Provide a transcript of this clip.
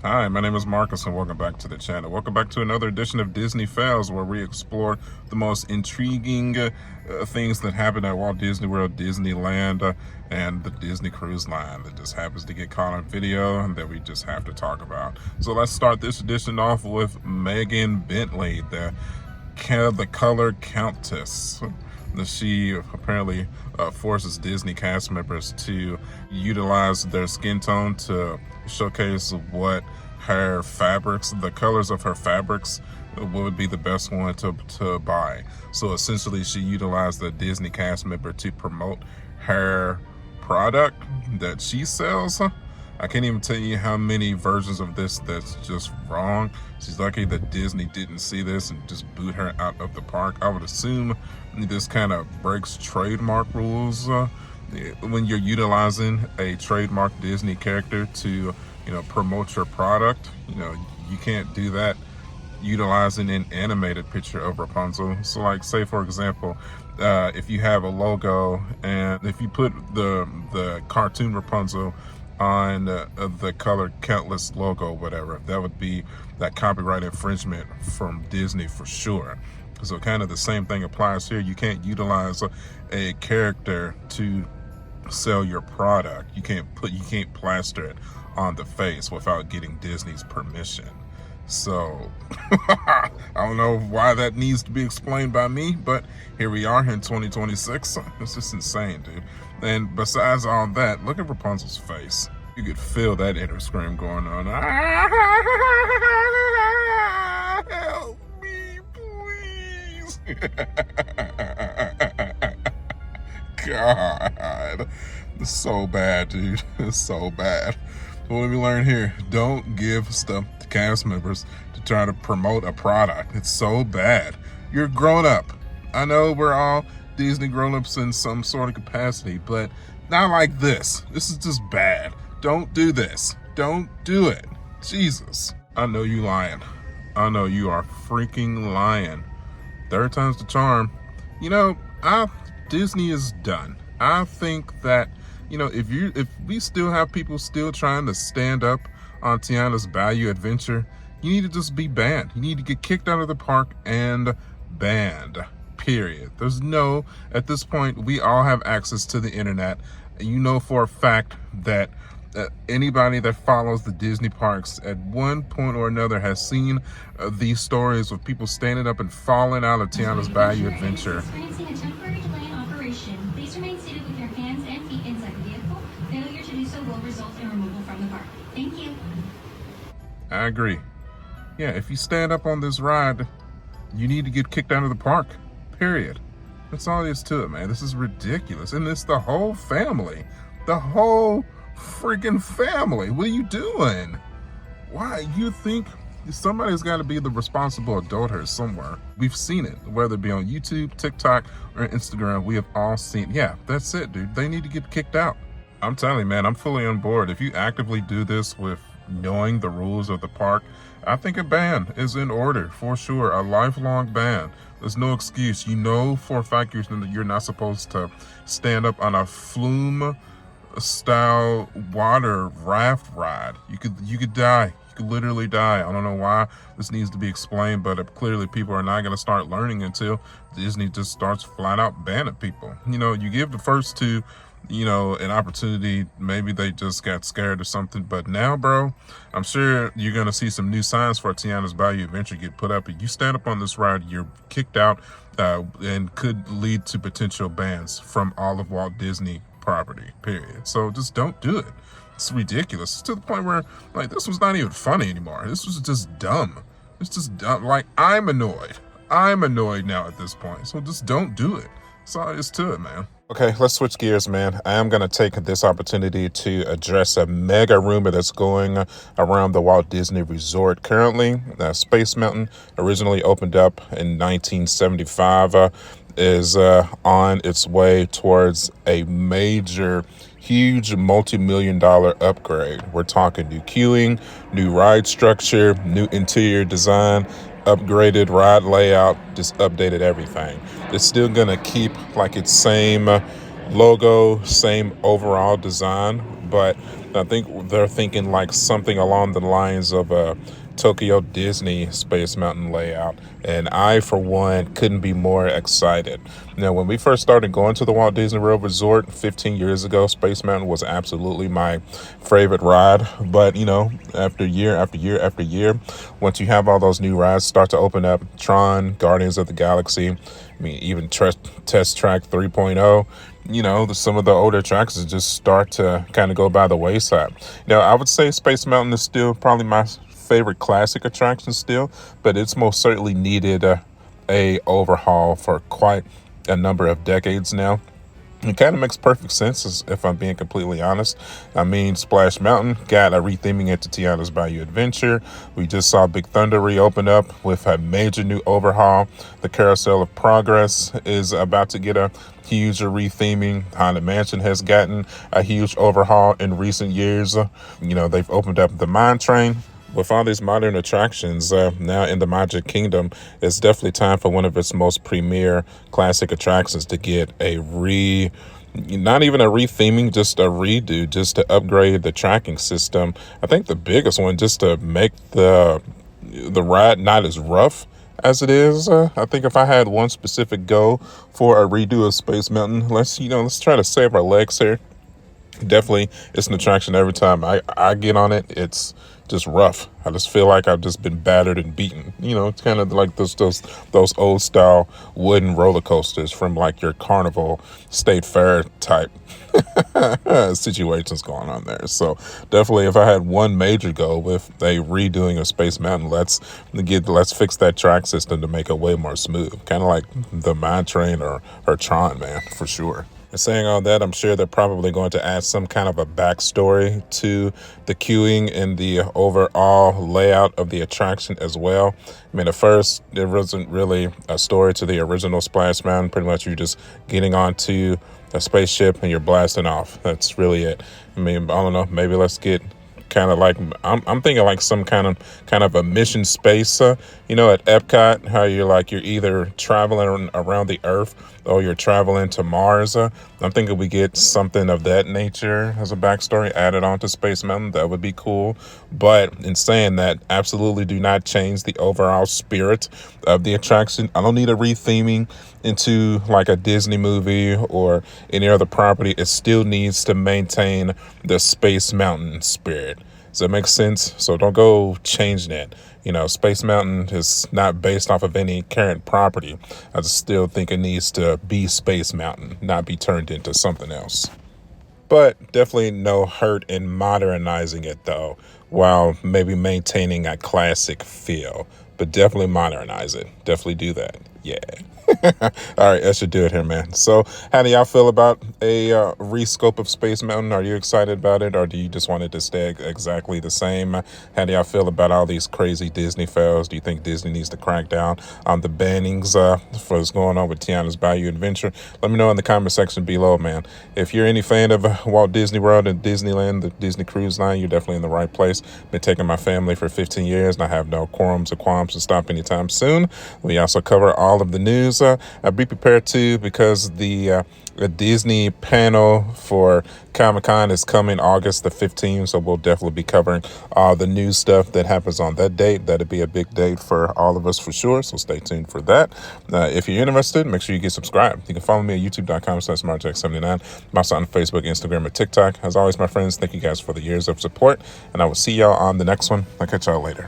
Hi, my name is Marcus and welcome back to the channel. Welcome back to another edition of Disney Fails, where we explore the most intriguing things that happen at Walt Disney World, Disneyland, and the Disney Cruise Line that just happens to get caught on video and that we just have to talk about. So let's start this edition off with Megan Bentley, the color countess. She apparently forces Disney cast members to utilize their skin tone to showcase what her fabrics, the colors of her fabrics, would be the best one to buy. So essentially she utilized the Disney cast member to promote her product that she sells. I can't even tell you how many versions of this that's just wrong. She's lucky that Disney didn't see this and just boot her out of the park. I would assume this kind of breaks trademark rules when you're utilizing a trademark Disney character to, promote your product. You can't do that utilizing an animated picture of Rapunzel. So like, say for example, if you have a logo and if you put the cartoon Rapunzel on the color countless logo, whatever, that would be that copyright infringement from Disney for sure. So kind of the same thing applies here. You can't utilize a character to sell your product. You can't plaster it on the face without getting Disney's permission. So I don't know why that needs to be explained by me, but here we are in 2026. It's just insane, dude. And besides all that, look at Rapunzel's face. You could feel that inner scream going on. Help me, please. God, it's so bad, dude. It's so bad. What did we learn here? Don't give stuff to cast members to try to promote a product. It's so bad. You're grown up. I know we're all Disney grown-ups in some sort of capacity, but not like this. This is just bad. Don't do this. Don't do it. Jesus. I know you lying. I know you are freaking lying. Third time's the charm. Disney is done. I think that, if we still have people still trying to stand up on Tiana's Bayou adventure, you need to just be banned. You need to get kicked out of the park and banned. Period. At this point, we all have access to the internet. You know for a fact that anybody that follows the Disney parks at one point or another has seen these stories of people standing up and falling out of Tiana's Bayou adventure. Experiencing a temporary delay in operation, please remain seated with your hands and feet inside the vehicle. Failure to do so will result in removal from the park. Thank you. I agree. Yeah, if you stand up on this ride, you need to get kicked out of the park. Period. That's all there is to it, man. This is ridiculous. And it's the whole family. The whole freaking family. What are you doing? Why? You think somebody's got to be the responsible adult here somewhere. We've seen it, whether it be on YouTube, TikTok, or Instagram. We have all seen. Yeah, that's it, dude. They need to get kicked out. I'm telling you, man, I'm fully on board. If you actively do this with knowing the rules of the park, I think a ban is in order for sure. A lifelong ban. There's no excuse. You know for a fact you're not supposed to stand up on a flume style water raft ride. You could die. You could literally die. I don't know why this needs to be explained, but clearly people are not going to start learning until Disney just starts flat out banning people. You give the first two an opportunity. Maybe they just got scared or something, but now, bro, I'm sure you're gonna see some new signs for Tiana's Bayou adventure get put up. If you stand up on this ride, you're kicked out and could lead to potential bans from all of Walt Disney property, period. So just don't do it. It's ridiculous. It's to the point where, like, this was not even funny anymore. This was just dumb. It's just dumb. Like, I'm annoyed now at this point. So just don't do it. That's all there is to it, man. Okay, let's switch gears, man. I am going to take this opportunity to address a mega rumor that's going around the Walt Disney Resort currently. Space Mountain, originally opened up in 1975, is on its way towards a major, huge multi-million-dollar upgrade. We're talking new queuing, new ride structure, new interior design, upgraded ride layout, just updated everything. It's still gonna keep like its same logo, same overall design, but I think they're thinking like something along the lines of a Tokyo Disney Space Mountain layout. And I, for one, couldn't be more excited. Now, when we first started going to the Walt Disney World Resort 15 years ago, Space Mountain was absolutely my favorite ride. But, after year after year after year, once you have all those new rides start to open up, Tron, Guardians of the Galaxy, even Test Track 3.0, some of the older attractions just start to kind of go by the wayside. Now, I would say Space Mountain is still probably my favorite classic attraction still, but it's most certainly needed a overhaul for quite a number of decades now. It kind of makes perfect sense, if I'm being completely honest. Splash Mountain got a retheming into Tiana's Bayou Adventure. We just saw Big Thunder reopen up with a major new overhaul. The Carousel of Progress is about to get a huge retheming. Haunted Mansion has gotten a huge overhaul in recent years. They've opened up the Mine Train. With all these modern attractions now in the Magic Kingdom, it's definitely time for one of its most premier classic attractions to get not even a retheming, just a redo, just to upgrade the tracking system. I think the biggest one, just to make the ride not as rough as it is. I think if I had one specific goal for a redo of Space Mountain, let's try to save our legs here. Definitely, it's an attraction every time I get on it. It's just rough. I just feel like I've just been battered and beaten. It's kind of like those old style wooden roller coasters from like your Carnival State Fair type situations going on there. So definitely, if I had one major goal with a redoing of Space Mountain, let's fix that track system to make it way more smooth. Kind of like the Mine Train or Tron, man, for sure. And saying all that, I'm sure they're probably going to add some kind of a backstory to the queuing and the overall layout of the attraction as well. At first, there wasn't really a story to the original Splash Mountain. Pretty much you're just getting onto a spaceship and you're blasting off. That's really it. I don't know, maybe let's get kind of like, I'm thinking like some kind of a mission space, at Epcot, how you're either traveling around the Earth or you're traveling to Mars. I'm thinking we get something of that nature as a backstory added onto Space Mountain. That would be cool. But in saying that, absolutely do not change the overall spirit of the attraction. I don't need a retheming into like a Disney movie or any other property. It still needs to maintain the Space Mountain spirit. Does that make sense? So don't go changing it. Space Mountain is not based off of any current property. I just still think it needs to be Space Mountain, not be turned into something else. But definitely no hurt in modernizing it, though, while maybe maintaining a classic feel. But definitely modernize it. Definitely do that. Yeah. All right, that should do it here, man. So how do y'all feel about a rescope of Space Mountain? Are you excited about it, or do you just want it to stay exactly the same? How do y'all feel about all these crazy Disney fails? Do you think Disney needs to crack down on the bannings for what's going on with Tiana's Bayou Adventure? Let me know in the comment section below, man. If you're any fan of Walt Disney World and Disneyland, the Disney Cruise Line, you're definitely in the right place. Been taking my family for 15 years, and I have no qualms or qualms to stop anytime soon. We also cover all of the news. Be prepared too, because the Disney panel for Comic-Con is coming August the 15th, so we'll definitely be covering all the new stuff that happens on that date. That'll be a big date for all of us for sure, so stay tuned for that. If you're interested, make sure you get subscribed. You can follow me at youtube.com/SmartJack79. I'm also on Facebook, Instagram, and TikTok. As always, my friends, thank you guys for the years of support, and I will see y'all on the next one. I'll catch y'all later.